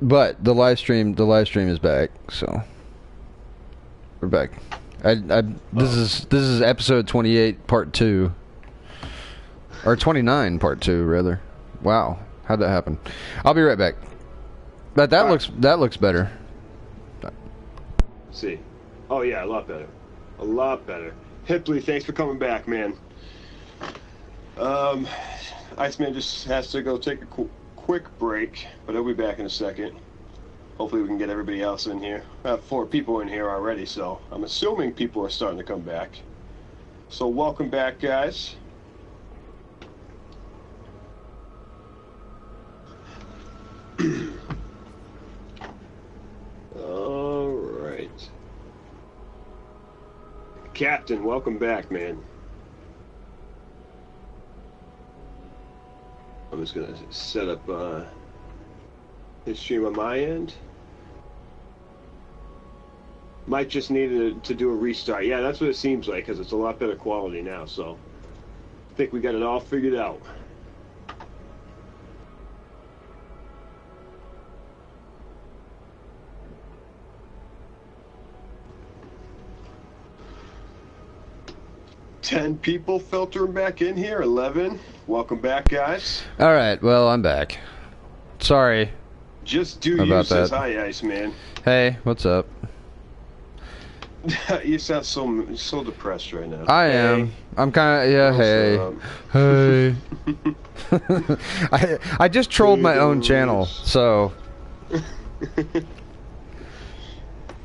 But the live stream is back, so we're back. This is episode 28, part 2, or 29, part 2, rather. Wow, how'd that happen? I'll be right back. But that looks better. Let's see. Oh yeah, a lot better. A lot better. Hipley, thanks for coming back, man. Iceman just has to go take a quick break, but he'll be back in a second. Hopefully we can get everybody else in here. I have 4 people in here already, so I'm assuming people are starting to come back. So welcome back, guys. All right. Captain, welcome back, man. I'm just gonna set up his stream on my end. Might just need to do a restart. Yeah, that's what it seems like, because it's a lot better quality now, so I think we got it all figured out. Ten people filtering back in here. 11. Welcome back, guys. All right. Well, I'm back. Sorry. Just do you says hi, Iceman. Hey, what's up? You sound so depressed right now. I am. I'm kind of Hey. I just trolled my own channel, so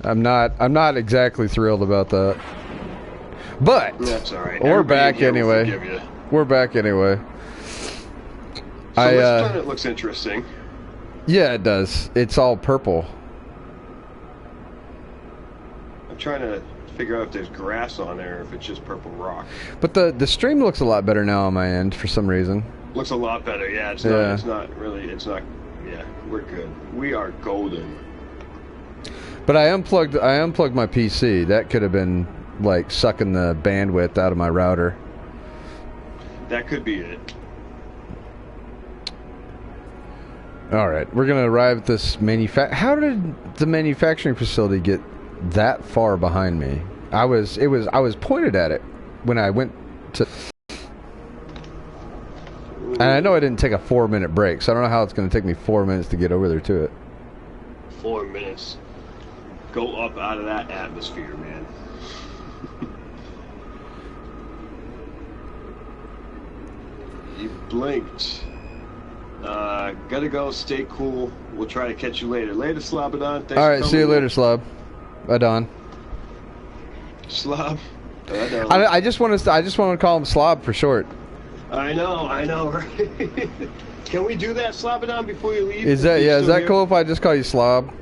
I'm not exactly thrilled about that. But that's all right. We're back anyway. We're back anyway. So this planet looks interesting. Yeah, it does. It's all purple. I'm trying to figure out if there's grass on there or if it's just purple rock. But the stream looks a lot better now on my end for some reason. Looks a lot better. Yeah, it's not. Yeah, we're good. We are golden. But I unplugged my PC. That could have been like sucking the bandwidth out of my router. That could be it. All right, we're gonna arrive at this How did the manufacturing facility get that far behind me? I was pointed at it when I went to, and I know I didn't take a 4-minute break, so I don't know how it's gonna take me 4 minutes to get over there to it. 4 minutes. Go up out of that atmosphere, man. You blinked. Gotta go. Stay cool. We'll try to catch you later. Later, Slobodon. Thanks. All right. See you later, Slob. Adon. Slob. I just want to call him Slob for short. I know, right? Can we do that, Slobodon, before you leave? Is that cool if I just call you Slob?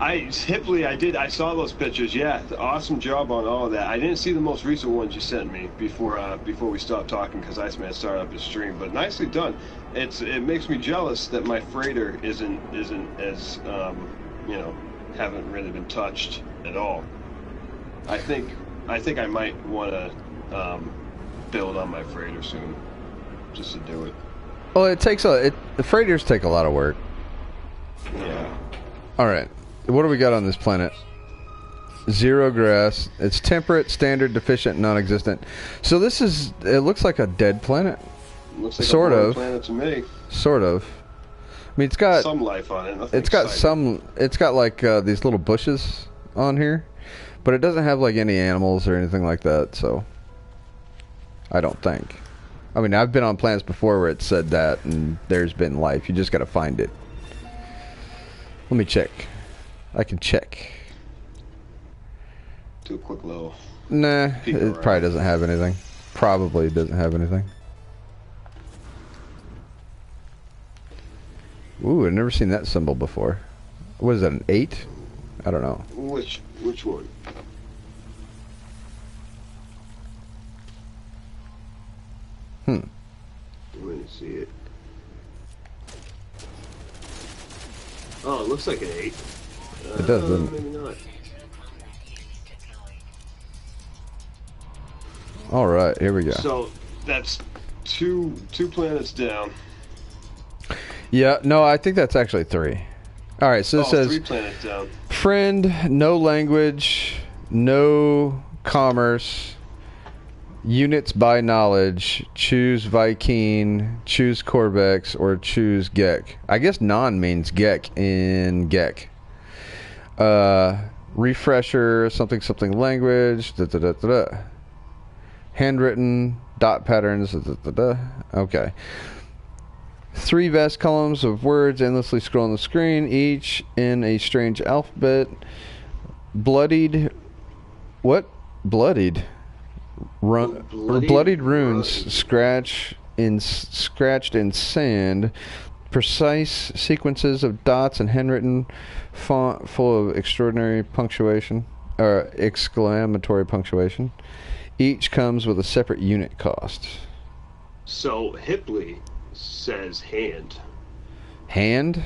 Hipley, I saw those pictures. Yeah, awesome job on all of that. I didn't see the most recent ones you sent me before we stopped talking because Iceman started up his stream. But nicely done. It makes me jealous that my freighter isn't as haven't really been touched at all. I think I might want to build on my freighter soon, just to do it. Well, the freighters take a lot of work. Yeah. All right. What do we got on this planet? 0 grass. It's temperate, standard, deficient, non-existent. So it looks like a dead planet. Looks like sort a of planet to me. Sort of. I mean, it's got some life on it. It's got like these little bushes on here, but it doesn't have like any animals or anything like that. So I don't think. I mean, I've been on planets before where it said that, and there's been life. You just got to find it. Let me check. I can check. Do a quick little. Nah, it probably doesn't have anything. Probably doesn't have anything. Ooh, I've never seen that symbol before. What is that, an 8? I don't know. Which one? Let me see it. Oh, it looks like an 8. It does, doesn't it? Maybe not. All right, here we go. So that's two planets down. Yeah, no, I think that's actually 3. All right, so it says 3 planets down. friend, no language, no commerce, units by knowledge, choose Viking, choose Corvex, or choose Gek. I guess non means Gek in Gek. Refresher, something language, handwritten, dot patterns, okay. 3 vast columns of words endlessly scrolling the screen, each in a strange alphabet. Bloodied, what? Bloodied. Bloodied runes scratched in sand, precise sequences of dots and handwritten font full of extraordinary punctuation or exclamatory punctuation. Each comes with a separate unit cost. So Hipley says hand. Hand?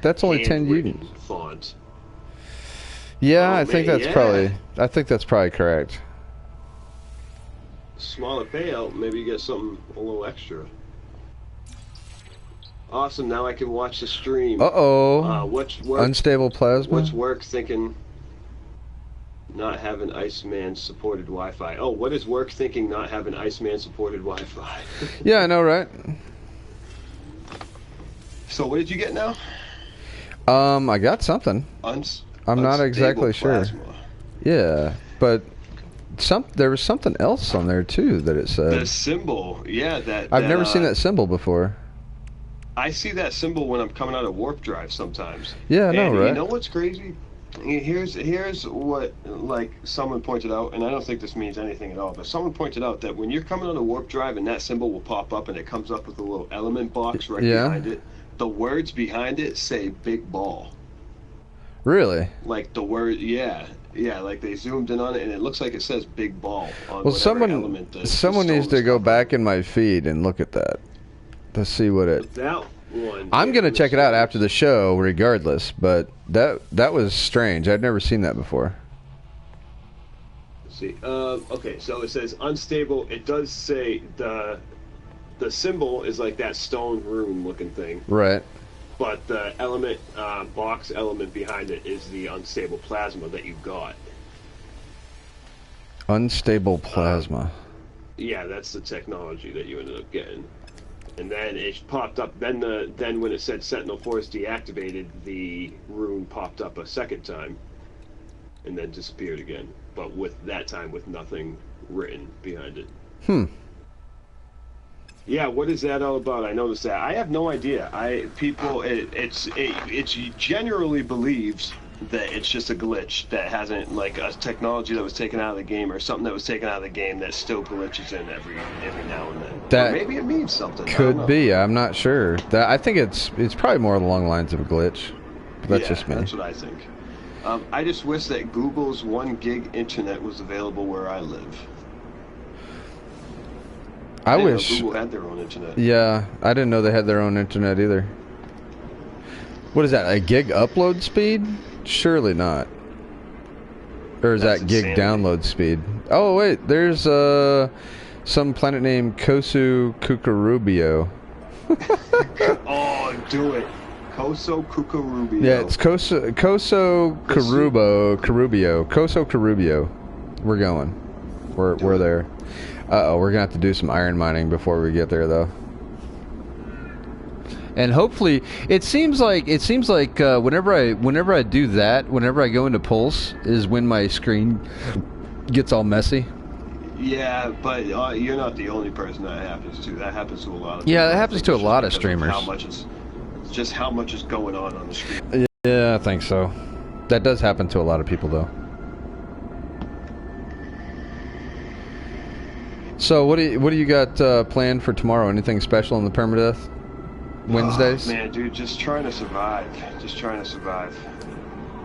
That's only 10 units. Font. Yeah, I think that's probably correct. Smaller payout, maybe you get something a little extra. Awesome, now I can watch the stream. What's unstable plasma? What's work thinking not having Iceman supported Wi-Fi? Oh, what is work thinking not having Iceman supported Wi-Fi? Yeah, I know, right? So what did you get now? I got something. I'm not exactly sure. Yeah, but there was something else on there too that it said. The symbol, yeah. I've never seen that symbol before. I see that symbol when I'm coming out of warp drive sometimes. Yeah, I know, right? You know what's crazy? Here's what, like, someone pointed out, and I don't think this means anything at all, but someone pointed out that when you're coming out of warp drive and that symbol will pop up and it comes up with a little element box right behind it, the words behind it say big ball. Really? Like the word, yeah, like they zoomed in on it and it looks like it says big ball on someone needs to go back in my feed and look at that to see what it. That one. I'm gonna check it out after the show, regardless. But that was strange. I'd never seen that before. Let's see. Okay, so it says unstable. It does say the symbol is like that stone rune looking thing. Right. But the element, box element behind it is the unstable plasma that you got. Unstable plasma. Yeah, that's the technology that you ended up getting. And then it popped up. Then when it said Sentinel Force deactivated, the rune popped up a second time, and then disappeared again. But that time with nothing written behind it. Yeah, what is that all about? I noticed that. I have no idea. It's generally believes that it's just a glitch that hasn't, like, a technology that was taken out of the game or something that was taken out of the game that still glitches in every now and then. That or maybe it means something. Could be. I'm not sure. I think it's probably more along the lines of a glitch. But that's just me. That's what I think. I just wish that Google's 1 gig internet was available where I live. I wish Google had their own internet. Yeah, I didn't know they had their own internet either. What is that? A gig upload speed? Surely not. Or is that gig download speed? Oh wait, there's some planet named Kosu Kukarubio. Oh, do it. Koso Kukarubio. Yeah, it's Koso Karubio. Koso Karubio. We're going. We're there. Uh-oh, we're gonna have to do some iron mining before we get there, though. And hopefully, it seems like whenever I do that, whenever I go into Pulse, is when my screen gets all messy. Yeah, but you're not the only person that happens to. That happens to a lot of people. Yeah, that happens to a lot of streamers. How much is going on the screen. Yeah, I think so. That does happen to a lot of people, though. So what do you got planned for tomorrow? Anything special on the permadeath Wednesdays? Oh, man, dude, just trying to survive.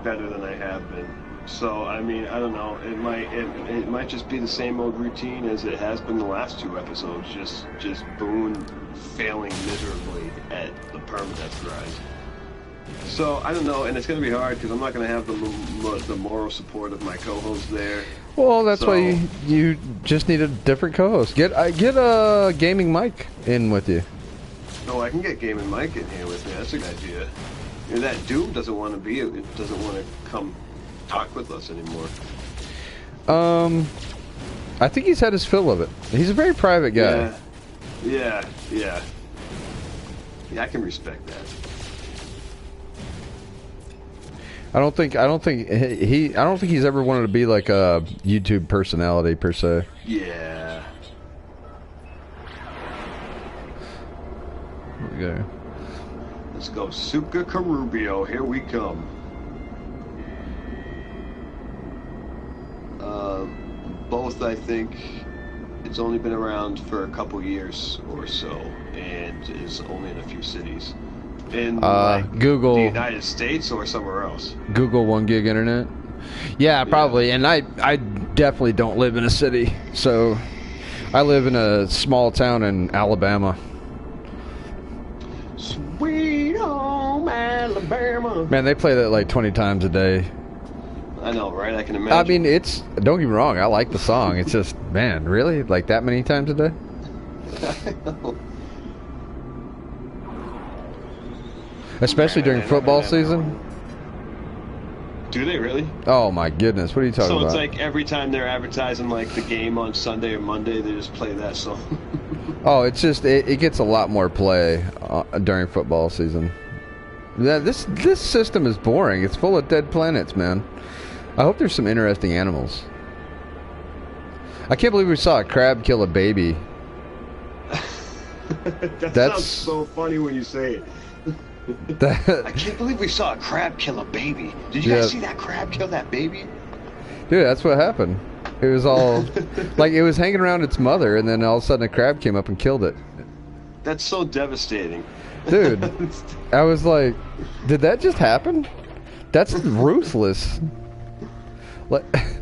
Better than I have been. So I mean, I don't know. It might just be the same old routine as it has been the last 2 episodes. Just Boone failing miserably at the permadeath grind. So I don't know, and it's going to be hard because I'm not going to have the moral support of my co-host there. Well, that's why you just need a different co-host. Get a gaming mic in with you. Oh, I can get Game and Mike in here with me. That's a good idea. You know, that Doom doesn't want to be. It doesn't want to come talk with us anymore. I think he's had his fill of it. He's a very private guy. Yeah, I can respect that. I don't think he's ever wanted to be like a YouTube personality per se. Yeah. Okay. Let's go, Suka Rubio. Here we come. Both, I think, it's only been around for a couple years or so, and is only in a few cities. In Google, the United States or somewhere else. Google 1 gig internet. Yeah, probably. Yeah. And I definitely don't live in a city, so I live in a small town in Alabama. Sweet home Alabama. Man, they play that like 20 times a day. I know, right? I can imagine. I mean, don't get me wrong, I like the song. It's just, man, really? Like that many times a day? I know. Especially during football season? Do they really? Oh my goodness, what are you talking about? So it's like every time they're advertising like the game on Sunday or Monday, they just play that song. Oh, it's just, it gets a lot more play during football season. This system is boring. It's full of dead planets, man. I hope there's some interesting animals. I can't believe we saw a crab kill a baby. That sounds so funny when you say it. I can't believe we saw a crab kill a baby. Did you guys see that crab kill that baby? Dude, that's what happened. It was all like it was hanging around its mother, and then all of a sudden a crab came up and killed it. That's so devastating. Dude, I was like, did that just happen? That's ruthless.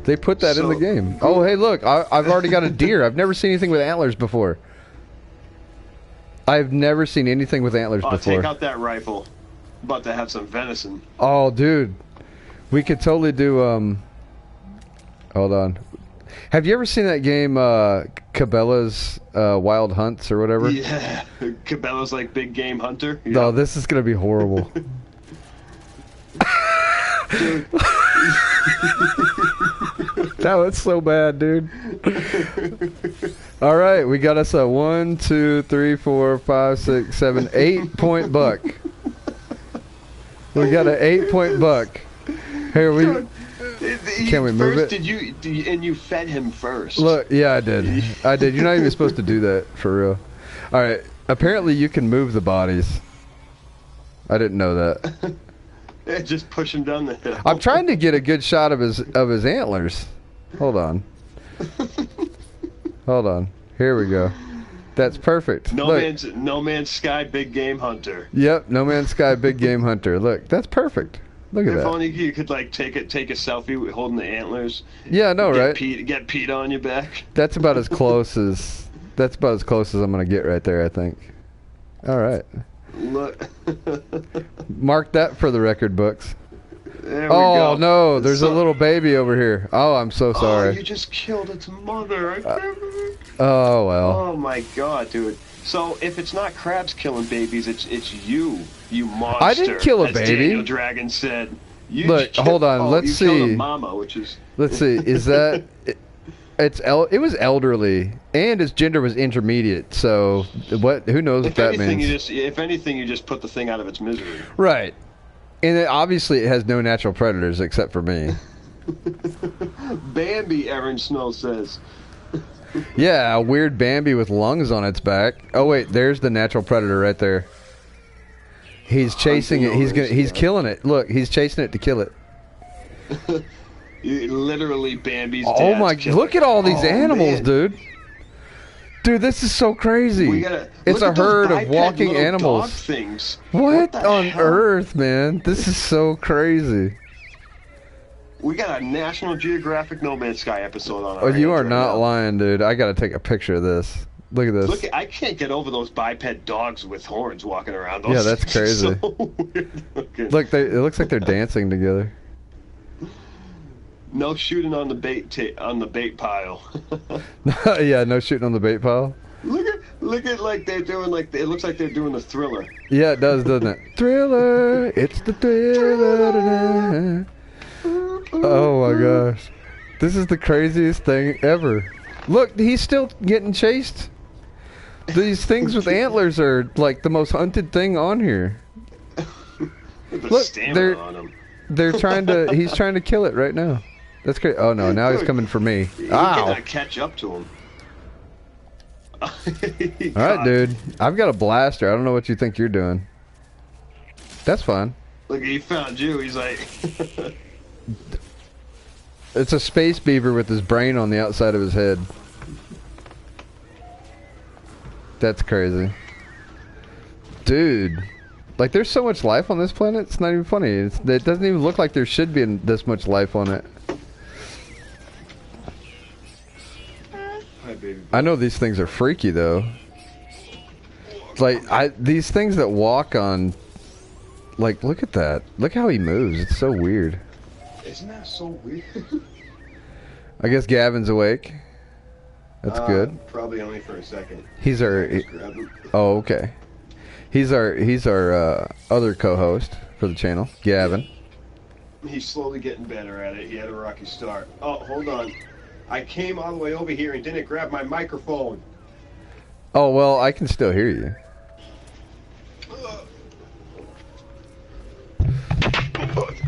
They put that in the game. Oh, hey, look, I've already got a deer. I've never seen anything with antlers before. I've never seen anything with antlers before. Take out that rifle. I'm about to have some venison. Oh, dude. We could totally do, hold on. Have you ever seen that game, Cabela's Wild Hunts or whatever? Yeah. Cabela's like Big Game Hunter. Yep. No, this is going to be horrible. Dude. That was so bad, dude. All right, we got us a 1, 2, 3, 4, 5, 6, 7, 8-point buck. We got an 8-point buck. Here we. Can we move it? And you fed him first. Look, yeah, I did. I did. You're not even supposed to do that for real. All right. Apparently, you can move the bodies. I didn't know that. Yeah, just push him down the hill. I'm trying to get a good shot of his antlers. Hold on. Hold on. Here we go. That's perfect. No Man's Sky Big Game Hunter. Yep, No Man's Sky Big Game Hunter. Look, that's perfect. Look at that. If only you could like take a selfie holding the antlers. Yeah, I know, right? Get Pete on your back. That's about as close as I'm gonna get right there, I think. All right. Look. Mark that for the record books. There we go. Oh no, there's a little baby over here. Oh, I'm so sorry. Oh, you just killed its mother. I can't believe. Oh well. Oh my god, dude. So if it's not crabs killing babies, it's you monster. I didn't kill a as baby. Daniel Dragon said. Look, hold on. Let's see. Killed a mama, which is. Let's see. Is that? It was elderly, and its gender was intermediate. So what? Who knows what that means? If anything, you just put the thing out of its misery. Right. And obviously, it has no natural predators except for me. Bambi, Aaron Snow says. Yeah, a weird Bambi with lungs on its back. Oh wait, there's the natural predator right there. He's chasing it. He's killing it. Look, he's chasing it to kill it. Literally Bambi's Oh my! Look at all these animals, man. dude. Dude, this is so crazy. It's a herd of walking animals. Dog things. What on earth, man? This is so crazy. We got a National Geographic No Man's Sky episode on our Oh, you are right not now. lying, dude. I gotta take a picture of this. Look at this. I can't get over those biped dogs with horns walking around. Yeah, that's crazy. So weird looking. Look, it looks like they're dancing together. No shooting on the bait pile. Yeah, no shooting on the bait pile. Look Look at like they're doing like it looks like they're doing the Thriller. Yeah, it does, doesn't it? Thriller, it's the Thriller tonight. Oh my gosh, this is the craziest thing ever. Look, he's still getting chased. These things with antlers are like the most hunted thing on here. Look, they're trying to. He's trying to kill it right now. That's great. Oh no, now he's coming for me. You Ow! cannot catch up to him. All right, dude. I've got a blaster. I don't know what you think you're doing. That's fine. Look, he found you. He's like. It's a space beaver with his brain on the outside of his head. That's crazy. Dude. Like, there's so much life on this planet, it's not even funny. It doesn't even look like there should be this much life on it. Hi, baby. I know these things are freaky, though. Like, these things that walk on... Like, look at that. Look how he moves. It's so weird. Isn't that so weird? I guess Gavin's awake. That's good. Probably only for a second. He's our... Oh, okay. He's our other co-host for the channel, Gavin. He's slowly getting better at it. He had a rocky start. Oh, hold on. I came all the way over here and didn't grab my microphone. Oh, well, I can still hear you.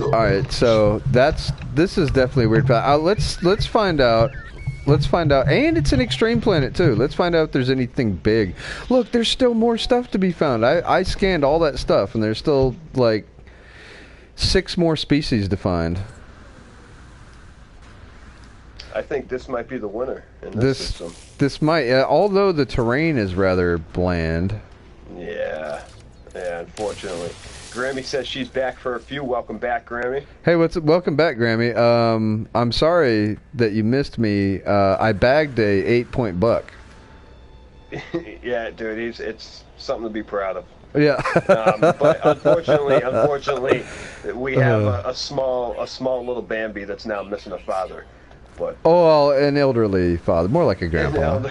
Alright, so this is definitely weird. Let's find out. Let's find out. And it's an extreme planet, too. Let's find out if there's anything big. Look, there's still more stuff to be found. I scanned all that stuff, and there's still, like, 6 more species to find. I think this might be the winner in this system. This might, although the terrain is rather bland. Yeah, unfortunately. Grammy says she's back for a few. Welcome back, Grammy. Hey, welcome back, Grammy. I'm sorry that you missed me. I bagged a 8-point buck. Yeah, dude, it's something to be proud of. Yeah. But unfortunately, we have a small little Bambi that's now missing a father. But well, an elderly father, more like a grandpa.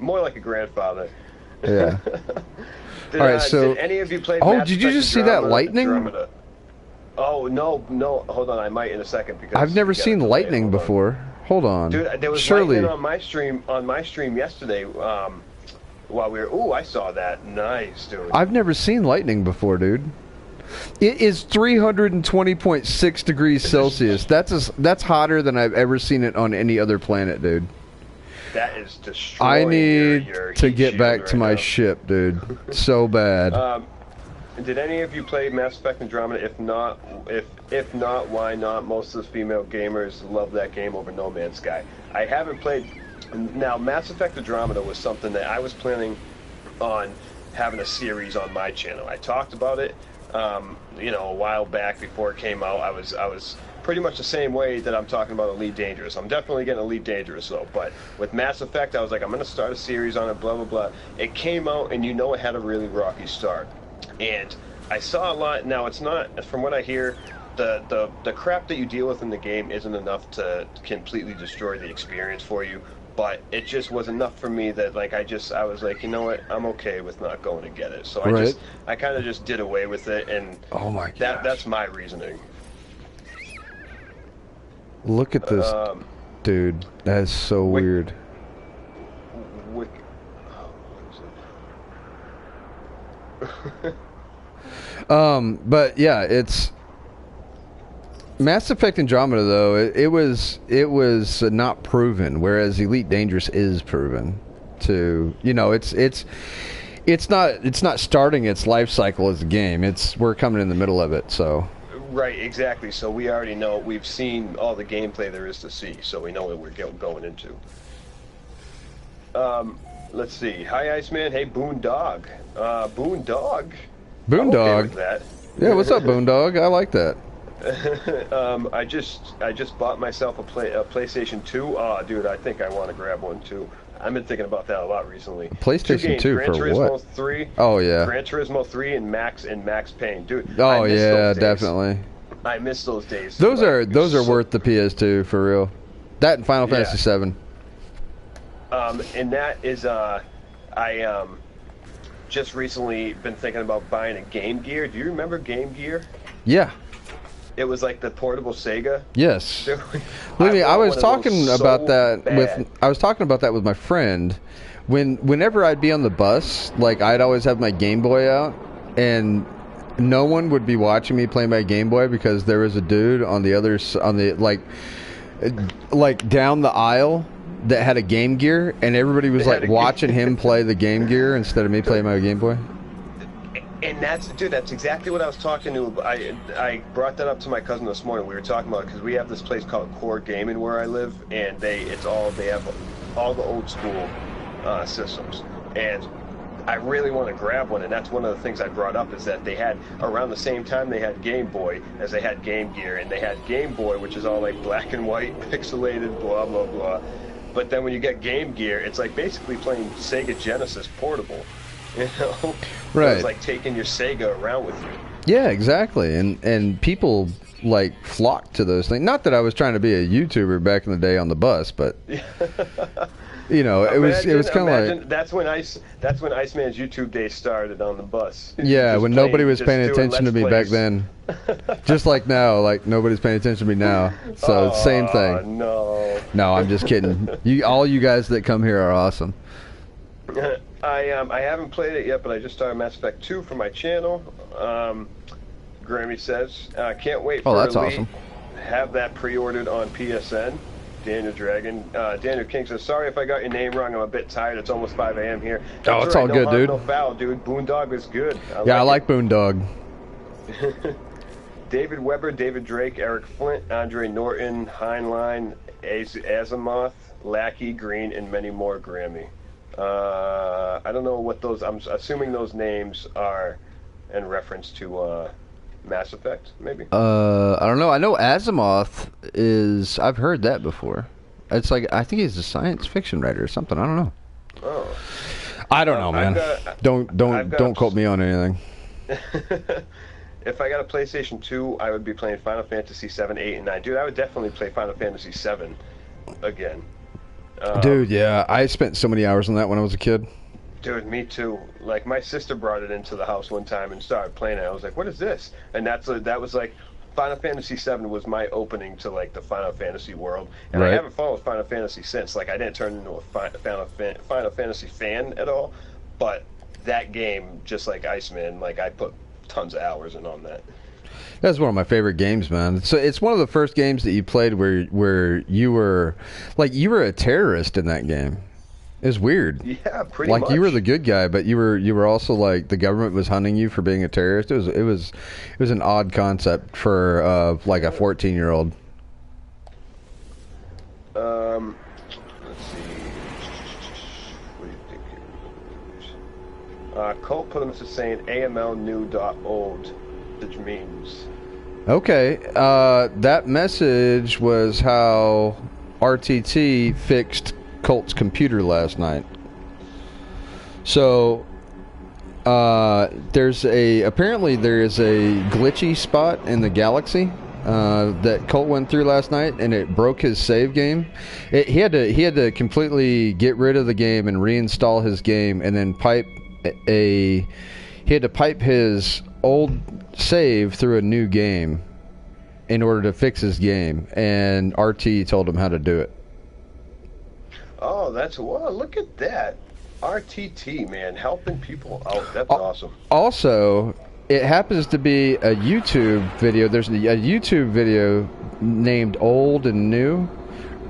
More like a grandfather. Yeah. All right, so did any of you play? Oh, did you just see that lightning? Oh no! Hold on, I might in a second because I've never seen lightning before. Hold on. Dude, there was lightning on my stream yesterday. While we were, ooh, I saw that. Nice, dude. I've never seen lightning before, dude. It is 320.6 degrees Celsius. That's hotter than I've ever seen it on any other planet, dude. That is destroying. I need your to get back right to my now. ship, dude. So bad. Did any of you play Mass Effect Andromeda? If not, why not? Most of the female gamers love that game over No Man's Sky. I haven't played. Now, Mass Effect Andromeda was something that I was planning on having a series on my channel. I talked about it, a while back before it came out. I was pretty much the same way that I'm talking about Elite Dangerous. I'm definitely getting Elite Dangerous though, but with Mass Effect, I was like, I'm going to start a series on it, blah, blah, blah. It came out, and it had a really rocky start. And I saw a lot. Now, it's not, from what I hear, the crap that you deal with in the game isn't enough to completely destroy the experience for you. But it just was enough for me that, like, I was like, you know what, I'm okay with not going to get it. So I kind of just did away with it, and oh my gosh. That's my reasoning. Look at this, dude. That is so weird. But yeah, it's Mass Effect Andromeda though. It was not proven, whereas Elite Dangerous is proven to. It's not starting its life cycle as a game. We're coming in the middle of it, so. Right, exactly. So we already know. We've seen all the gameplay there is to see, so we know what we're going into. Let's see. Hi, Iceman. Hey, Bo0nd0ck. Bo0nd0ck. Bo0nd0ck. Okay that. Yeah, what's up, Bo0nd0ck? I like that. I just bought myself a PlayStation 2. Oh, dude, I think I want to grab one too. I've been thinking about that a lot recently. PlayStation 2 Gran for Turismo what? 3. Oh yeah. Gran Turismo 3 and Max Payne, dude. Oh yeah, definitely. I miss those days. Those are worth the PS2 for real. That and Final Fantasy 7. And that is I just recently been thinking about buying a Game Gear. Do you remember Game Gear? Yeah. It was like the portable Sega. Yes. Dude, Believe me, I was want one of talking those about so that bad. with my friend. Whenever I'd be on the bus, like I'd always have my Game Boy out, and no one would be watching me play my Game Boy because there was a dude on the other on the like down the aisle that had a Game Gear, and everybody was like watching him play the Game Gear instead of me playing my Game Boy. And that's exactly what I was talking to. I brought that up to my cousin this morning. We were talking about it because we have this place called Core Gaming where I live, and they have all the old school systems, and I really want to grab one. And that's one of the things I brought up is that they had around the same time they had Game Boy as they had Game Gear, and they had Game Boy, which is all like black and white, pixelated, blah blah blah. But then when you get Game Gear, it's like basically playing Sega Genesis portable. You know, right? It's like taking your Sega around with you. Yeah, exactly. And people like flock to those things. Not that I was trying to be a YouTuber back in the day on the bus, but you know, it was kind of like that's when Iceman's YouTube days started on the bus. Yeah, when nobody was paying attention to me back then. Just like now, like nobody's paying attention to me now. So same thing. No, I'm just kidding. All you guys that come here are awesome. I haven't played it yet, but I just started Mass Effect 2 for my channel. Grammy says, can't wait for that's Elite. awesome. Have that pre-ordered on PSN. Daniel Dragon. Daniel King says, sorry if I got your name wrong. I'm a bit tired. It's almost 5 a.m. here. That's it's all no good, harm, dude. No foul, dude. Boondog is good. I like Boondog. David Weber, David Drake, Eric Flint, Andre Norton, Heinlein, Azimuth, Lackey, Green, and many more, Grammy. I don't know what those... I'm assuming those names are in reference to Mass Effect, maybe? I don't know. I know Azimuth is... I've heard that before. It's like... I think he's a science fiction writer or something. I don't know. Oh. I don't know, man. Don't quote me on anything. If I got a PlayStation 2, I would be playing Final Fantasy 7, 8, and 9. Dude, I would definitely play Final Fantasy 7 again. Dude, yeah. I spent so many hours on that when I was a kid. Dude, me too. Like, my sister brought it into the house one time and started playing it. I was like, what is this? And that was like, Final Fantasy 7 was my opening to, like, the Final Fantasy world. And I haven't followed Final Fantasy since. Like, I didn't turn into a Final Fantasy fan at all. But that game, just like Iceman, like, I put tons of hours in on that. That's one of my favorite games, man. So it's one of the first games that you played where you were a terrorist in that game. It was weird. Yeah, pretty much. Like you were the good guy, but you were also like the government was hunting you for being a terrorist. It was an odd concept for like a 14-year-old. Let's see. What do you think here is? Colt put him to saying AMLnew.old, which means. Okay, that message was how RTT fixed Colt's computer last night. So apparently there is a glitchy spot in the galaxy that Colt went through last night, and it broke his save game. He had to completely get rid of the game and reinstall his game, and then he had to pipe his old save through a new game in order to fix his game, and RT told him how to do it. Oh, look at that. RTT, man, helping people out. That's awesome. Also, it happens to be a YouTube video. There's a YouTube video named Old and New,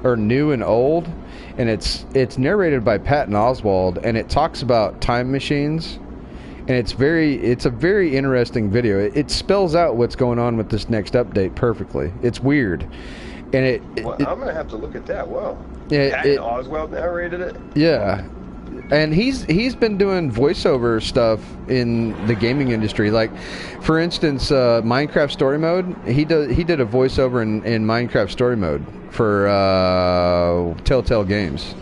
or New and Old, and it's narrated by Patton Oswalt, and it talks about time machines. And it's a very interesting video. It spells out what's going on with this next update perfectly. It's weird, and I'm gonna have to look at that. Wow. Patton Oswalt narrated it. Yeah, and he's been doing voiceover stuff in the gaming industry. Like, for instance, Minecraft Story Mode. He did a voiceover in Minecraft Story Mode for Telltale Games.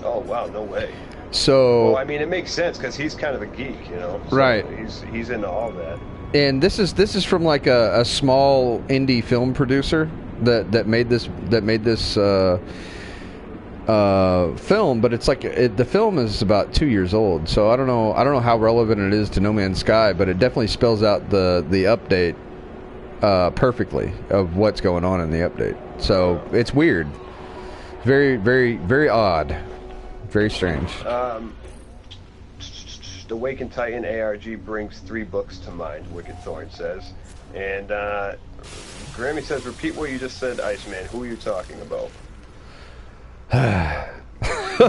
Oh wow, no way. So, well, I mean, it makes sense because he's kind of a geek, you know. So right. He's into all that. And this is from like a small indie film producer that made this film, but it's like the film is about 2 years old, so I don't know how relevant it is to No Man's Sky, but it definitely spells out the update perfectly of what's going on in the update. So it's weird, very, very, very odd, very strange. The Awakened Titan ARG brings 3 books to mind, Wicked Thorn says. And Grammy says, repeat what you just said, Iceman. Who are you talking about?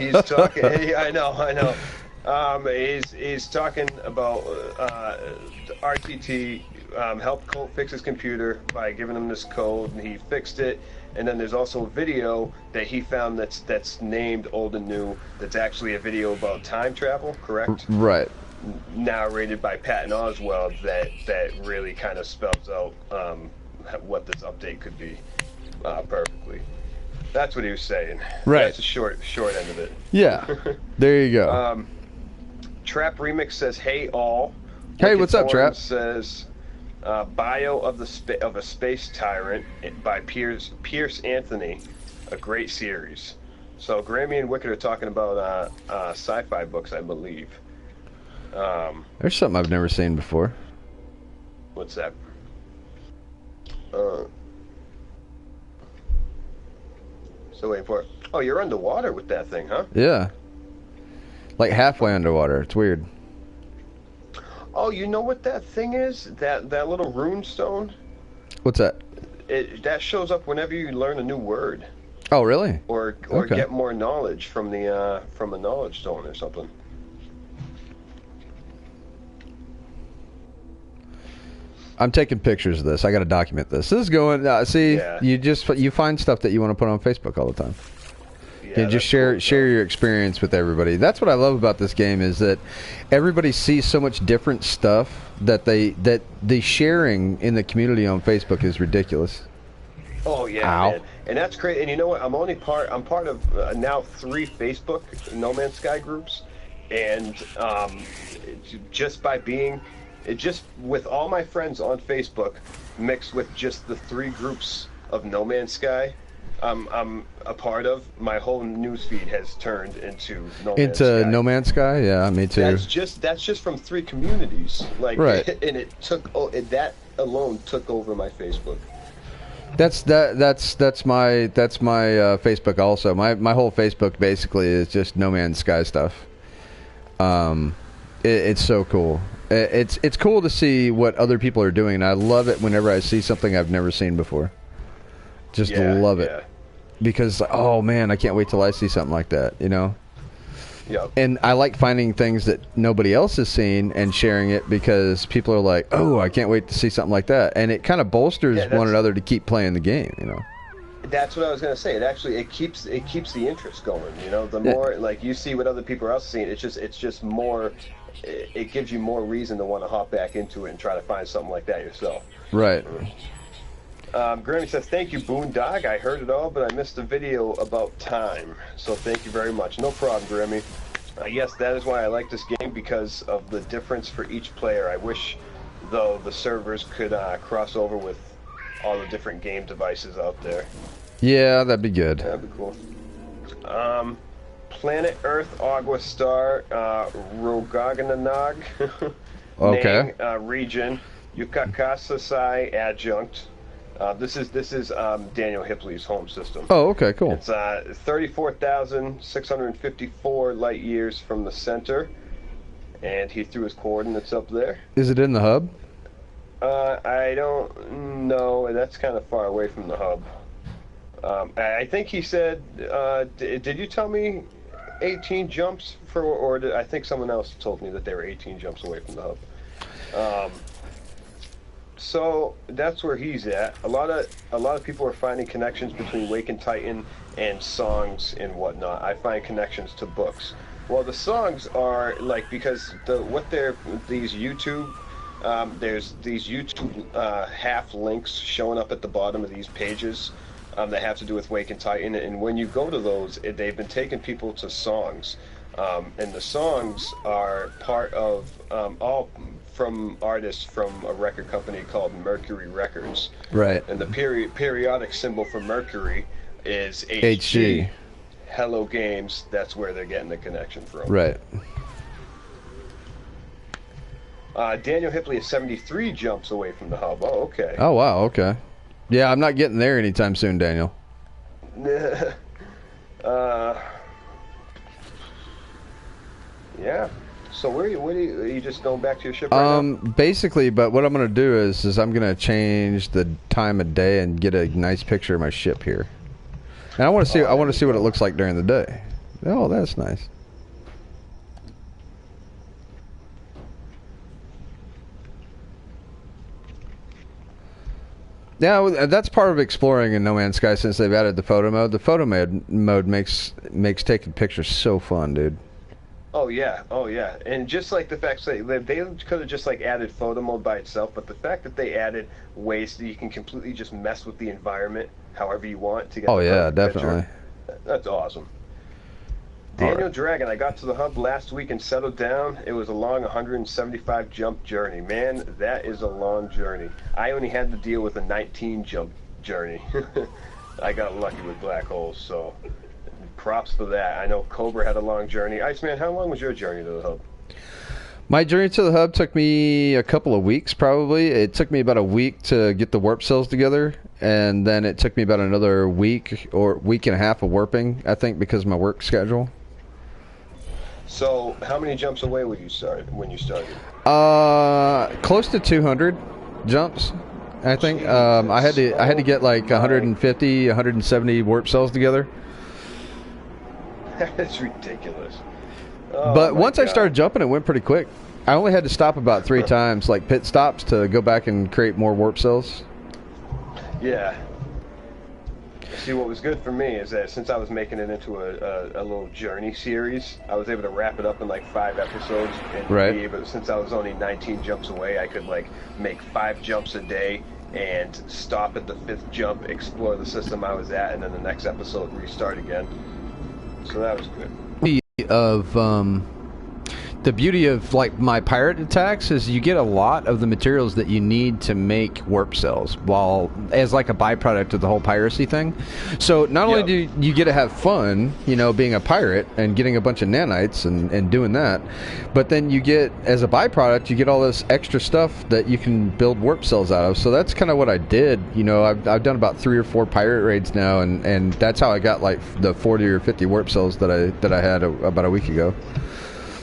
He's talking... I know. He's talking about RTT helped Colt fix his computer by giving him this code, and he fixed it. And then there's also a video that he found that's named Old and New. That's actually a video about time travel, correct? Right. Narrated by Patton Oswalt that really kind of spells out what this update could be perfectly. That's what he was saying. Right. That's a short end of it. Yeah. There you go. Trap Remix says, "Hey all." Hey, what's up, Trap? Says, "Bio of a Space Tyrant" by Pierce Anthony, a great series. So Grammy and Wicked are talking about sci-fi books, I believe. There's something I've never seen before. What's that? So waiting for it. Oh, you're underwater with that thing, huh? Yeah. Like halfway underwater. It's weird. Oh, you know what that thing is? That little rune stone? What's that? That shows up whenever you learn a new word. Oh, really? Or Okay. get more knowledge from a knowledge stone or something. I'm taking pictures of this. I got to document this. This is going. See, Yeah. you find stuff that you want to put on Facebook all the time. Yeah, And just that's share cool, your experience with everybody. That's what I love about this game is that everybody sees so much different stuff that the sharing in the community on Facebook is ridiculous. Oh yeah, Ow. man. And that's great. And you know what? I'm part of now 3 Facebook No Man's Sky groups, and just by being, just with all my friends on Facebook, mixed with just the 3 groups of No Man's Sky, I'm a part of, my whole newsfeed has turned into No Man's Sky. No Man's Sky, yeah, me too. That's just from 3 communities, like, right. And it took that alone took over my Facebook. That's my Facebook also. My whole Facebook basically is just No Man's Sky stuff. It's so cool. It's cool to see what other people are doing, and I love it whenever I see something I've never seen before. Just love it. Because, oh man, I can't wait till I see something like that, you know? Yep. And I like finding things that nobody else has seen and sharing it because people are like, oh, I can't wait to see something like that. And it kind of bolsters one another to keep playing the game, you know? That's what I was going to say. It keeps the interest going, you know? The more, like, you see what other people are else seeing, it's just more, it gives you more reason to want to hop back into it and try to find something like that yourself. Right. Grammy says, thank you, Bo0nd0ck. I heard it all, but I missed the video about time. So thank you very much. No problem, Grammy. Yes, that is why I like this game, because of the difference for each player. I wish, though, the servers could cross over with all the different game devices out there. Yeah, that'd be good. That'd be cool. Planet Earth, Agua Star, Bo0nd0ck Okay. Nang, region, Yukakasasai adjunct. This is Daniel Hipley's home system. Oh, okay, cool. It's 34,654 light years from the center, and he threw his coordinates up there. Is it in the hub? I don't know. That's kind of far away from the hub. I think he said. Did you tell me 18 jumps for, or I think someone else told me that they were 18 jumps away from the hub. So that's where he's at. A lot of people are finding connections between Awakened Titan and songs and whatnot. I find connections to books. Well, the songs are like, because these YouTube. There's these YouTube half links showing up at the bottom of these pages that have to do with Awakened Titan, and when you go to those, they've been taking people to songs, and the songs are part of all from artists from a record company called Mercury Records. Right. And the periodic symbol for Mercury is HG. Hello Games, that's where they're getting the connection from. Right. Daniel Hipley is 73 jumps away from the hub. Oh, okay. Oh, wow, okay. Yeah, I'm not getting there anytime soon, Daniel. Yeah. So are you just going back to your ship right now? Basically, but what I'm going to do is I'm going to change the time of day and get a nice picture of my ship here. And I want to see what it looks like during the day. Oh, that's nice. Yeah, that's part of exploring in No Man's Sky since they've added the photo mode. The photo mode makes taking pictures so fun, dude. Oh yeah, and just like the fact that they could have just like added photo mode by itself, but the fact that they added ways that you can completely just mess with the environment however you want to get. Oh yeah, definitely. Picture, that's awesome. Daniel Dragon, I got to the hub last week and settled down. It was a long 175 jump journey. Man, that is a long journey. I only had to deal with a 19 jump journey. I got lucky with black holes, so props for that. I know Cobra had a long journey. Iceman, how long was your journey to the hub? My journey to the hub took me a couple of weeks, probably. It took me about a week to get the warp cells together, and then it took me about another week or week and a half of warping, I think, because of my work schedule. So, how many jumps away were you when you started? Close to 200 jumps, I think. I had to get like 150, 170 warp cells together. That's ridiculous. Oh, but once I started jumping, it went pretty quick. I only had to stop about 3 times, like pit stops, to go back and create more warp cells. Yeah. See, what was good for me is that since I was making it into a little journey series, I was able to wrap it up in like 5 episodes, and right. be able, since I was only 19 jumps away, I could like make 5 jumps a day and stop at the 5th jump, explore the system I was at, and then the next episode restart again. So that was good. The beauty of like my pirate attacks is you get a lot of the materials that you need to make warp cells, while as like a byproduct of the whole piracy thing. So not only do you get to have fun, you know, being a pirate and getting a bunch of nanites and doing that, but then you get, as a byproduct, you get all this extra stuff that you can build warp cells out of. So that's kind of what I did. You know, I've done about 3 or 4 pirate raids now, and that's how I got like the 40 or 50 warp cells that I had about a week ago.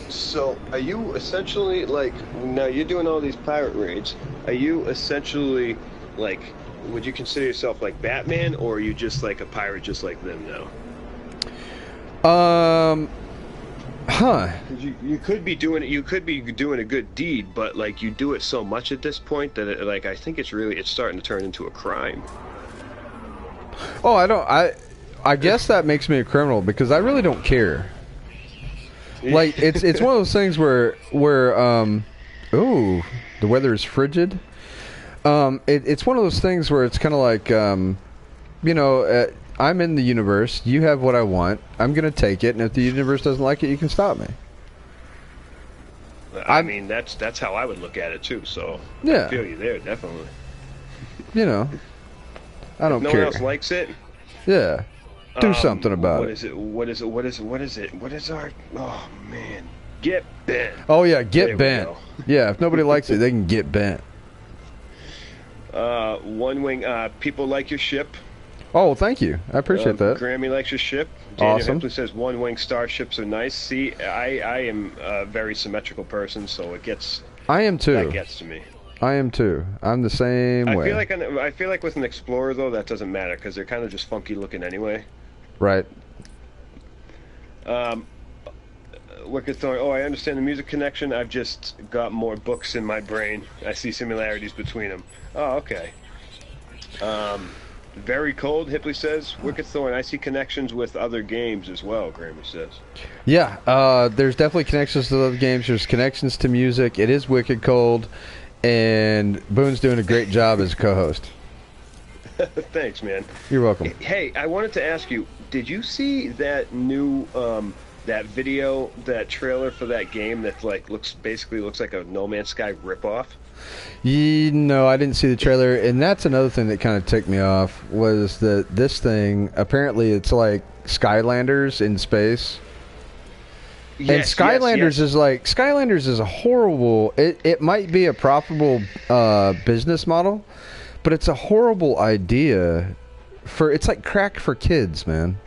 So, are you essentially, like, now you're doing all these pirate raids, are you essentially, like, would you consider yourself like Batman, or are you just like a pirate just like them now? You could be doing a good deed, but, like, you do it so much at this point that, like, I think it's starting to turn into a crime. Oh, I guess that makes me a criminal, because I really don't care. Like, it's one of those things where the weather is frigid. It's one of those things where it's kind of like, you know, I'm in the universe. You have what I want. I'm gonna take it, and if the universe doesn't like it, you can stop me. I mean, that's how I would look at it too. So yeah, I feel you there, definitely. You know, I don't care. No one else likes it. Yeah. Do something about it. What is our... Oh, man. Get bent. Oh, yeah, get bent. Yeah, if nobody likes it, they can get bent. One Wing, people like your ship. Oh, thank you. I appreciate that. Grammy likes your ship. Daniel awesome. Hipley says One Wing starships are nice. See, I am a very symmetrical person, so it gets... I am too. That gets to me. I am too. I'm the same way. I feel like with an Explorer, though, that doesn't matter, because they're kind of just funky looking anyway. Right. Wicked Thorn. Oh, I understand the music connection. I've just got more books in my brain. I see similarities between them. Oh, okay. Very cold, Hipley says. Wicked Thorn. I see connections with other games as well, Grammy says. Yeah, there's definitely connections to other games. There's connections to music. It is wicked cold, and Boone's doing a great job as a co-host. Thanks, man. You're welcome. Hey, I wanted to ask you, did you see that new that video, that trailer for that game that like looks like a No Man's Sky ripoff? No, I didn't see the trailer, and that's another thing that kind of ticked me off, was that this thing, apparently it's like Skylanders in space. Yes, And Skylanders yes. Skylanders is a horrible, it might be a profitable business model, but it's a horrible idea it's like crack for kids, man.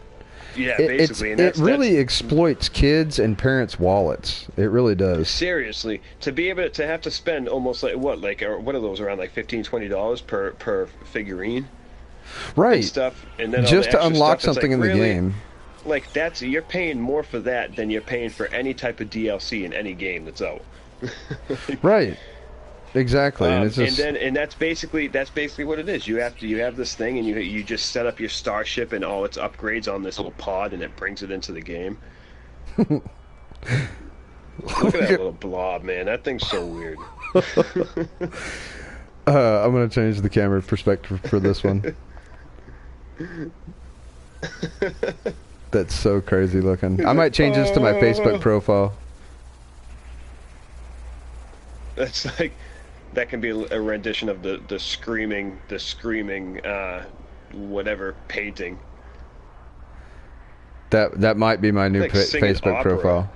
Yeah, basically. It really exploits kids and parents' wallets. It really does. Seriously, to be able to have to spend almost like what are those, around like $15-20 per figurine, Right? and stuff, and then all Just the to extra unlock stuff, it's something like, in the really? game. Like, you're paying more for that than you're paying for any type of DLC in any game that's out. Right. Exactly. And it's just... and that's basically what it is. You have this thing, and you just set up your starship and all its upgrades on this little pod, and it brings it into the game. Look at that little blob, man. That thing's so weird. I'm gonna change the camera perspective for this one. That's so crazy looking. I might change this to my Facebook profile. That's like, that can be a rendition of the screaming whatever painting. That might be my new Like singing Facebook opera. profile.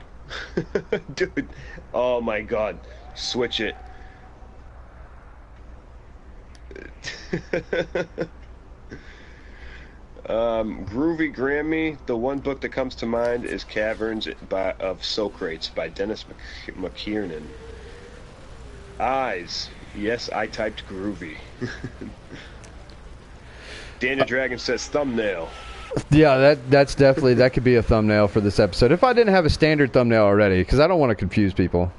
Dude, oh my god, switch it. Groovy Grammy, the one book that comes to mind is Caverns of Socrates by Dennis McKiernan. Eyes. Yes, I typed groovy. Daniel Dragon says thumbnail. Yeah, that's definitely, that could be a thumbnail for this episode. If I didn't have a standard thumbnail already, because I don't want to confuse people.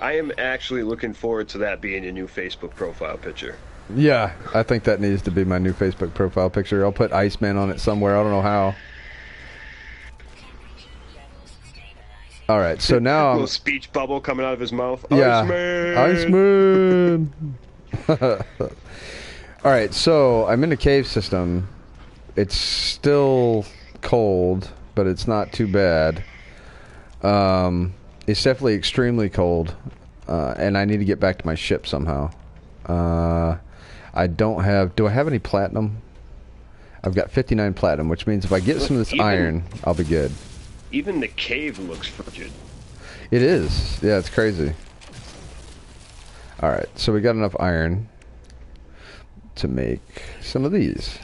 I am actually looking forward to that being a new Facebook profile picture. Yeah, I think that needs to be my new Facebook profile picture. I'll put Iceman on it somewhere. I don't know how. All right, so now a little speech bubble coming out of his mouth. Yeah, Iceman! Iceman! All right, so I'm in a cave system. It's still cold, but it's not too bad. It's definitely extremely cold, and I need to get back to my ship somehow. I don't have... Do I have any platinum? I've got 59 platinum, which means if I get some of this iron, I'll be good. Even the cave looks frigid. It is. Yeah, it's crazy. Alright, so we got enough iron to make some of these.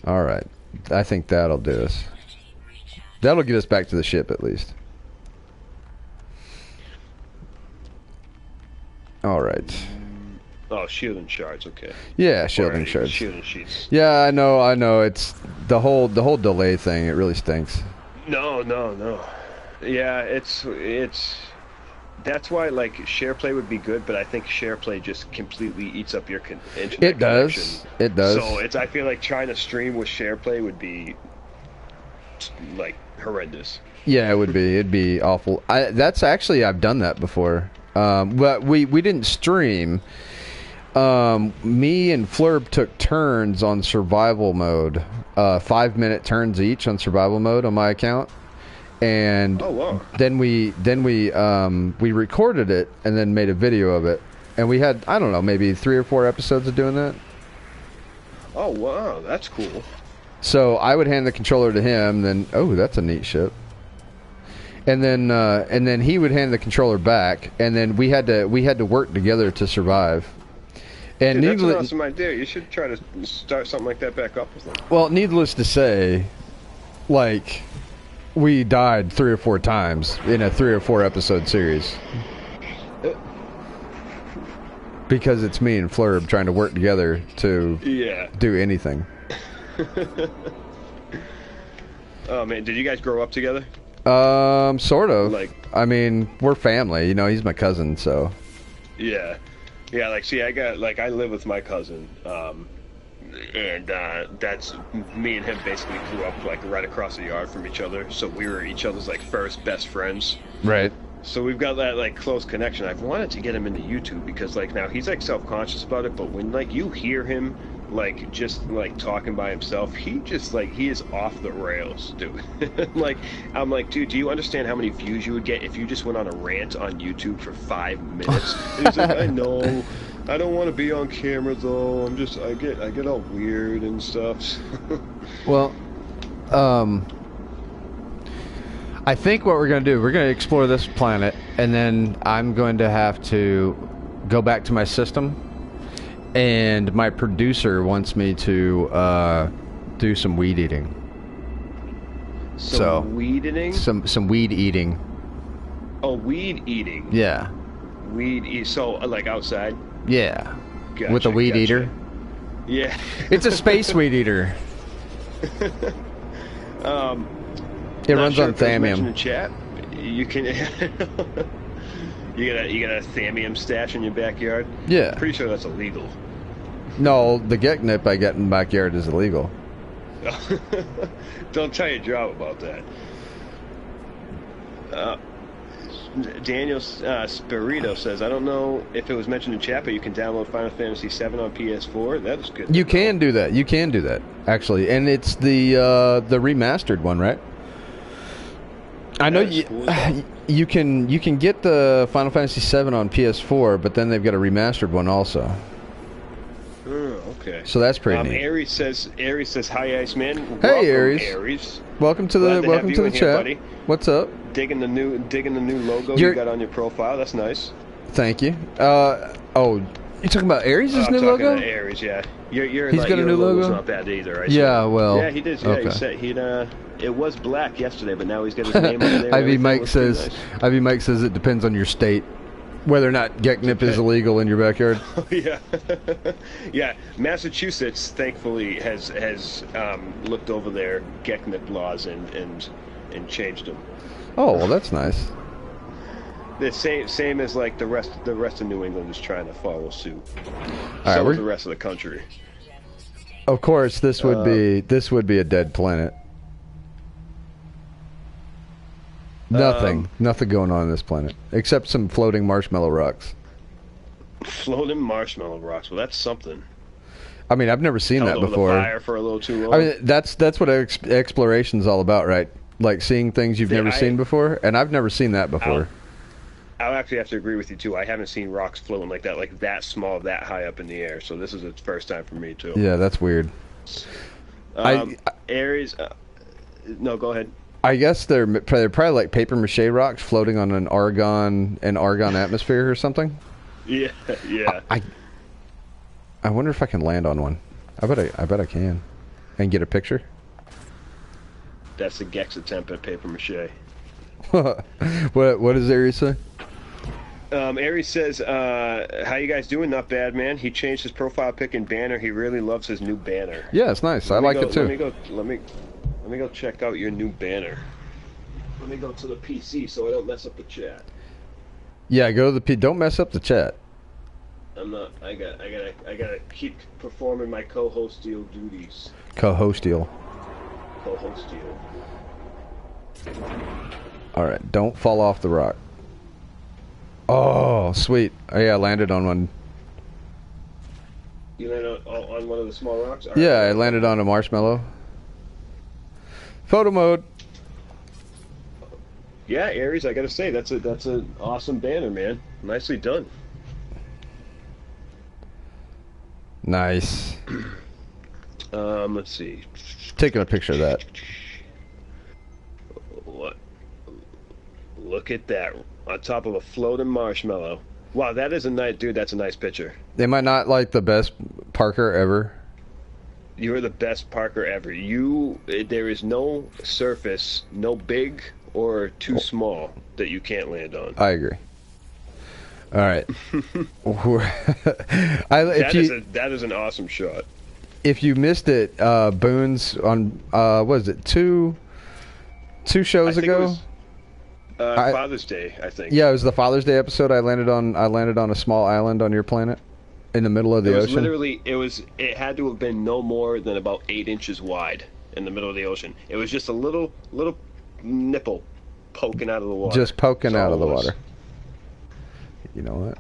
Alright, I think that'll do us. That'll get us back to the ship at least. Alright. Oh, shielding shards, okay. Yeah, shielding shards. Shielding sheets. Yeah, I know. It's the whole delay thing. It really stinks. No. Yeah, it's that's why, like, share play would be good, but I think share play just completely eats up your internet It does. connection. It does. So I feel like trying to stream with share play would be like horrendous. Yeah, it would be. It'd be awful. That's actually, I've done that before. But we didn't stream. Me and Flurb took turns on survival mode. 5-minute turns each on survival mode on my account. And Oh wow. then we recorded it and then made a video of it. And we had, I don't know, maybe 3 or 4 episodes of doing that. Oh wow, that's cool. So I would hand the controller to him, then that's a neat ship. And then he would hand the controller back, and then we had to work together to survive. And Dude, that's an awesome idea. You should try to start something like that back up with them. Well, needless to say, like, we died 3 or 4 times in a 3 or 4 episode series. Because it's me and Flurb trying to work together to do anything. Oh man, did you guys grow up together? Sort of. Like, I mean, we're family. You know, he's my cousin, so. Yeah. Like, see, I live with my cousin, and that's me and him basically grew up like right across the yard from each other, so we were each other's like first best friends. Right. So we've got that like close connection. I've wanted to get him into YouTube because like now he's like self-conscious about it, but when like you hear him like just like talking by himself, he just like he is off the rails, dude. Like I'm like, dude, do you understand how many views you would get if you just went on a rant on YouTube for 5 minutes? And he's like, I know, I don't want to be on camera though. I get all weird and stuff. Well, I think what we're going to do, we're going to explore this planet, and then I'm going to have to go back to my system, and my producer wants me to do some weed eating. Weed eating? Some weed eating. Oh, weed eating. Yeah. So like outside? Yeah. Gotcha, with a weed eater. Yeah. It's a space weed eater. It runs on thallium. In chat, you can. you got a thallium stash in your backyard. Yeah. Pretty sure that's illegal. No, the getnip I get in the backyard is illegal. Don't tell your job about that. Daniel Spirito says, I don't know if it was mentioned in chat, but you can download Final Fantasy VII on PS4. That is good. You can do that. You can do that, actually. And it's the remastered one, right? I know you can get the Final Fantasy VII on PS4, but then they've got a remastered one also. Okay. So that's pretty neat. Aries says, "Hi, Iceman." Hey, welcome, Aries. Welcome to the chat, here, buddy. What's up? Digging the new logo you got on your profile. That's nice. Thank you. Oh, you talking about Aries' new logo? About Aries, yeah. He's got a new logo. Not bad either. Yeah, well. Yeah, he did. Yeah, okay. He said it was black yesterday, but now he's got his name on there. Ivy Mike says it depends on your state, whether or not Geknip is illegal in your backyard. Oh, yeah. Yeah, Massachusetts thankfully has looked over their Geknip laws and changed them. Oh, well, that's nice. The same as like the rest of New England is trying to follow suit. All right, so is the rest of the country. Of course, this would be a dead planet. Nothing going on this planet except some floating marshmallow rocks. Floating marshmallow rocks. Well, that's something. I mean, I've never seen that before. The fire for a little too long. I mean, that's what exploration's all about, right? Like seeing things you've never seen before, and I've never seen that before. I'll actually have to agree with you too. I haven't seen rocks floating like that small, that high up in the air. So this is the first time for me too. Yeah, that's weird. Aries. No, go ahead. I guess they're probably like paper mache rocks floating on an argon atmosphere or something. Yeah, yeah. I wonder if I can land on one. I bet I can, and get a picture. That's the Gex attempt at paper mache. What does Aries say? Aries says, how you guys doing? Not bad, man. He changed his profile pic and banner. He really loves his new banner. Yeah, it's nice. I like it too. Let me go check out your new banner. Let me go to the PC so I don't mess up the chat. Yeah, go to the don't mess up the chat. I'm not. I gotta keep performing my co-host deal duties. Co-host deal. All right, don't fall off the rock. Oh, sweet. Oh, yeah, I landed on one. You landed on one of the small rocks? Yeah, I landed on a marshmallow. Photo mode. Yeah, Aries, I gotta say, that's an awesome banner, man. Nicely done. Nice. Let's see. Taking a picture of that. What? Look at that. On top of a floating marshmallow. Wow, that is a nice... Dude, that's a nice picture. Am I not like the best parker ever? You are the best parker ever. There is no surface, no big or too small that you can't land on. I agree. All right. That is an awesome shot. If you missed it, Boons on what is it, two shows ago? Father's Day, I think. Yeah, it was the Father's Day episode. I landed on a small island on your planet in the middle of the ocean. It had to have been no more than about 8 inches wide in the middle of the ocean. It was just a little nipple poking out of the water. Just poking out of the water. You know what?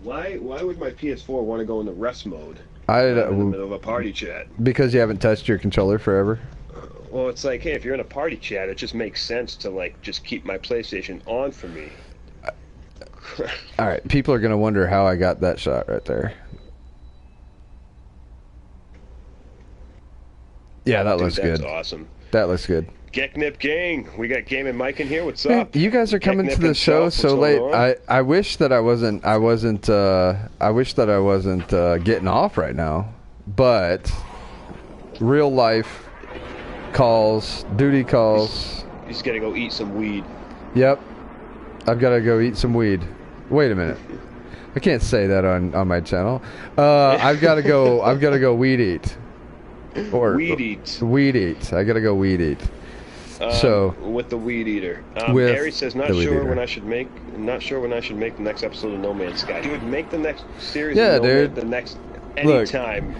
Why would my PS4 want to go into rest mode? I In the middle of a party chat. because you haven't touched your controller forever. Well, it's like, hey, if you're in a party chat, it just makes sense to like just keep my PlayStation on for me. All right, people are gonna wonder how I got that shot right there. Yeah, that looks good. That's awesome. That looks good. Gecknip gang, we got Game and Mike in here. What's up? You guys are coming to the show so late. I wish that I wasn't getting off right now, but real life calls, duty calls. He's got to go eat some weed. Yep, I've got to go eat some weed. Wait a minute, I can't say that on my channel. I've got to go weed eat. Or weed eat. Weed eat. I got to go weed eat. So with the weed eater, Harry says not sure when I should make the next episode of No Man's Sky. Dude, make the next series. Yeah, of dude. The next anytime.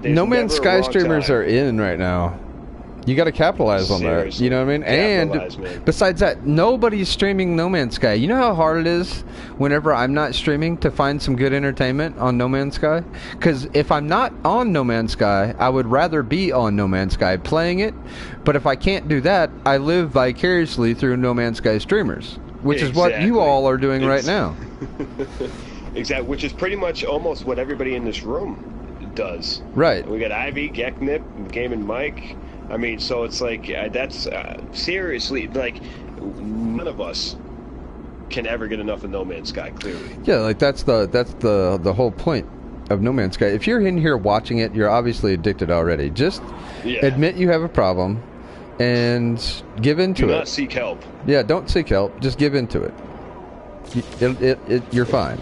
No Man's Sky streamers are in right now. You got to capitalize on that. You know what I mean? And besides that, nobody's streaming No Man's Sky. You know how hard it is whenever I'm not streaming to find some good entertainment on No Man's Sky? Because if I'm not on No Man's Sky, I would rather be on No Man's Sky playing it. But if I can't do that, I live vicariously through No Man's Sky streamers, which is what you all are doing right now. Exactly, which is pretty much almost what everybody in this room does. Right. We got Ivy, Gecknip, Game and Mike. I mean, so it's like that's seriously like none of us can ever get enough of No Man's Sky. Clearly, yeah, like that's the whole point of No Man's Sky. If you're in here watching it, you're obviously addicted already. Just admit you have a problem and give into it. Do not seek help. Yeah, don't seek help. Just give into it. You're fine.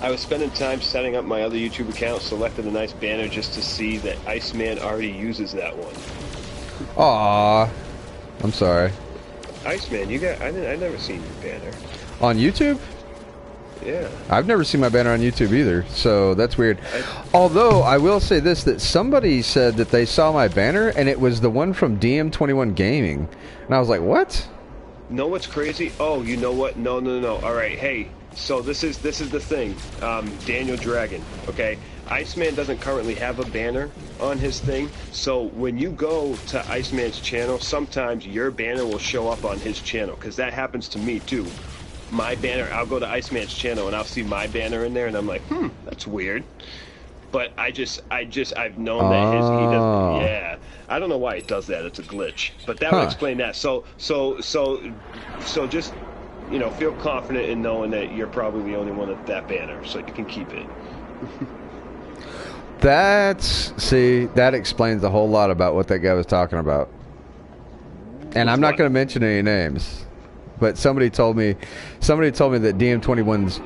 I was spending time setting up my other YouTube account, selected a nice banner just to see that Iceman already uses that one. Aw, I'm sorry. Iceman, I've never seen your banner. On YouTube? Yeah. I've never seen my banner on YouTube either, so that's weird. Although, I will say this, that somebody said that they saw my banner, and it was the one from DM21 Gaming. And I was like, what? Know what's crazy? Oh, you know what? No. All right, hey. So this is the thing, Daniel Dragon, okay? Iceman doesn't currently have a banner on his thing, so when you go to Iceman's channel, sometimes your banner will show up on his channel, because that happens to me too. My banner, I'll go to Iceman's channel and I'll see my banner in there, and I'm like, that's weird. But I've known that he doesn't. Yeah, I don't know why he does that. It's a glitch, but that would explain that. So just. You know, feel confident in knowing that you're probably the only one with that banner, so you can keep it. That explains a whole lot about what that guy was talking about. And I'm not going to mention any names, but somebody told me that DM21's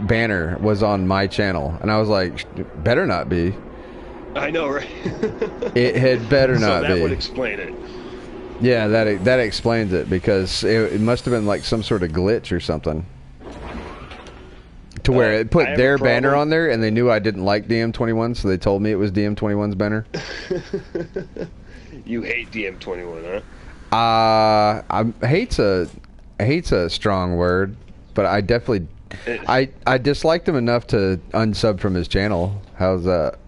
banner was on my channel, and I was like, better not be. I know, right? It had better not be. So that would explain it. Yeah, that explains it, because it must have been like some sort of glitch or something. To where it put their banner on there, and they knew I didn't like DM21, so they told me it was DM21's banner. You hate DM21, huh? Hate's a strong word, but I definitely I disliked him enough to unsub from his channel. How's that?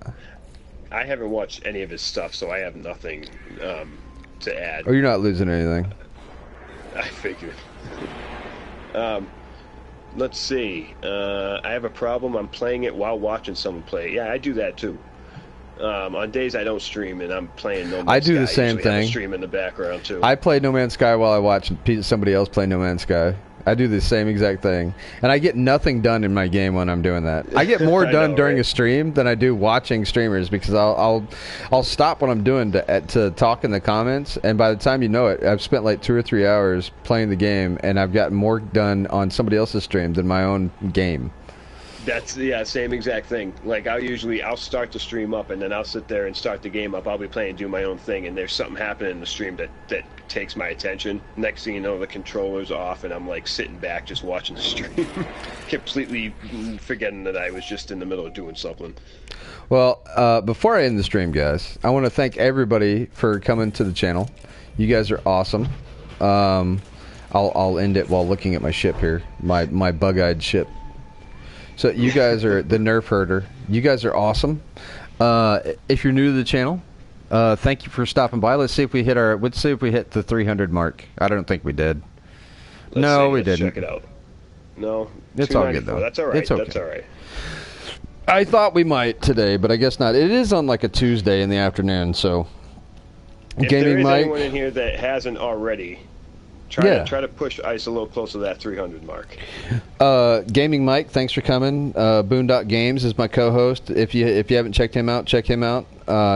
I haven't watched any of his stuff, so I have nothing to add. Oh, you're not losing anything. I figured. Let's see. I have a problem. I'm playing it while watching someone play it. Yeah, I do that too. On days I don't stream and I'm playing No Man's Sky, I do the same thing. I stream in the background too. I play No Man's Sky while I watch somebody else play No Man's Sky. I do the same exact thing, and I get nothing done in my game when I'm doing that. I get more done during a stream than I do watching streamers, because I'll stop what I'm doing to talk in the comments, and by the time you know it, I've spent like 2 or 3 hours playing the game, and I've gotten more done on somebody else's stream than my own game. That's same exact thing. Like I'll start the stream up, and then I'll sit there and start the game up. I'll be playing, do my own thing, and there's something happening in the stream that takes my attention. Next thing you know, the controller's off, and I'm like sitting back just watching the stream, completely forgetting that I was just in the middle of doing something. Well, before I end the stream, guys, I want to thank everybody for coming to the channel. You guys are awesome. I'll end it while looking at my ship here, my bug-eyed ship. So you guys are the Nerf Herder. You guys are awesome. If you're new to the channel, thank you for stopping by. Let's see if we hit the 300 mark. I don't think we did. We didn't. Check it out. No, it's all good though. That's all right. It's okay. That's all right. I thought we might today, but I guess not. It is on like a Tuesday in the afternoon, so. If Gaming there is Mike, anyone in here that hasn't already, try to push ICE a little closer to that 300 mark. Gaming Mike, thanks for coming. Bo0nd0ck Games is my co-host. If you haven't checked him out, check him out.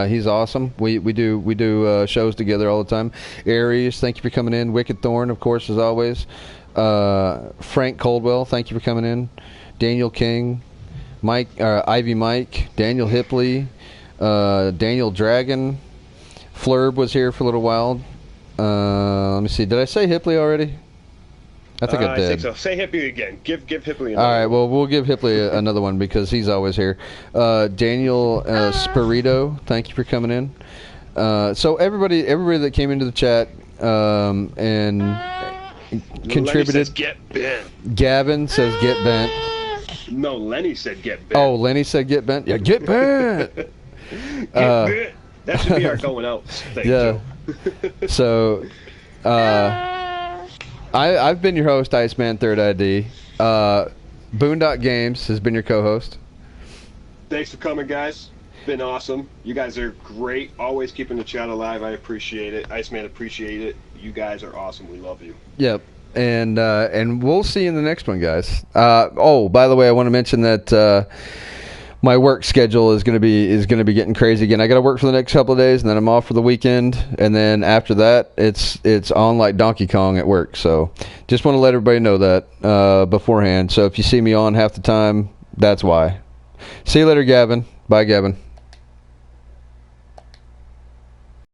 He's awesome. We do shows together all the time. Aries, thank you for coming in. Wicked Thorn, of course, as always. Frank Coldwell, thank you for coming in. Daniel King, Ivy Mike, Daniel Hipley, Daniel Dragon. Flurb was here for a little while. Let me see. Did I say Hipley already? I think I did. I think so. Say Hipley again. Give Hipley another All right, well, we'll give Hipley another one because he's always here. Daniel Spirito, thank you for coming in. So everybody that came into the chat and contributed. Lenny says get bent. Gavin says get bent. No, Lenny said get bent. Oh, Lenny said get bent? Yeah, get bent! Get bent. That should be our going out thing, yeah. So, I've been your host, Iceman Third ID. Bo0nd0ck Games has been your co-host. Thanks for coming, guys. Been awesome. You guys are great. Always keeping the chat alive. I appreciate it. Iceman appreciate it. You guys are awesome. We love you. Yep. And we'll see you in the next one, guys. By the way, I want to mention that my work schedule is going to be getting crazy again. I got to work for the next couple of days, and then I'm off for the weekend, and then after that, it's on like Donkey Kong at work. So, just want to let everybody know that beforehand. So, if you see me on half the time, that's why. See you later, Gavin. Bye, Gavin.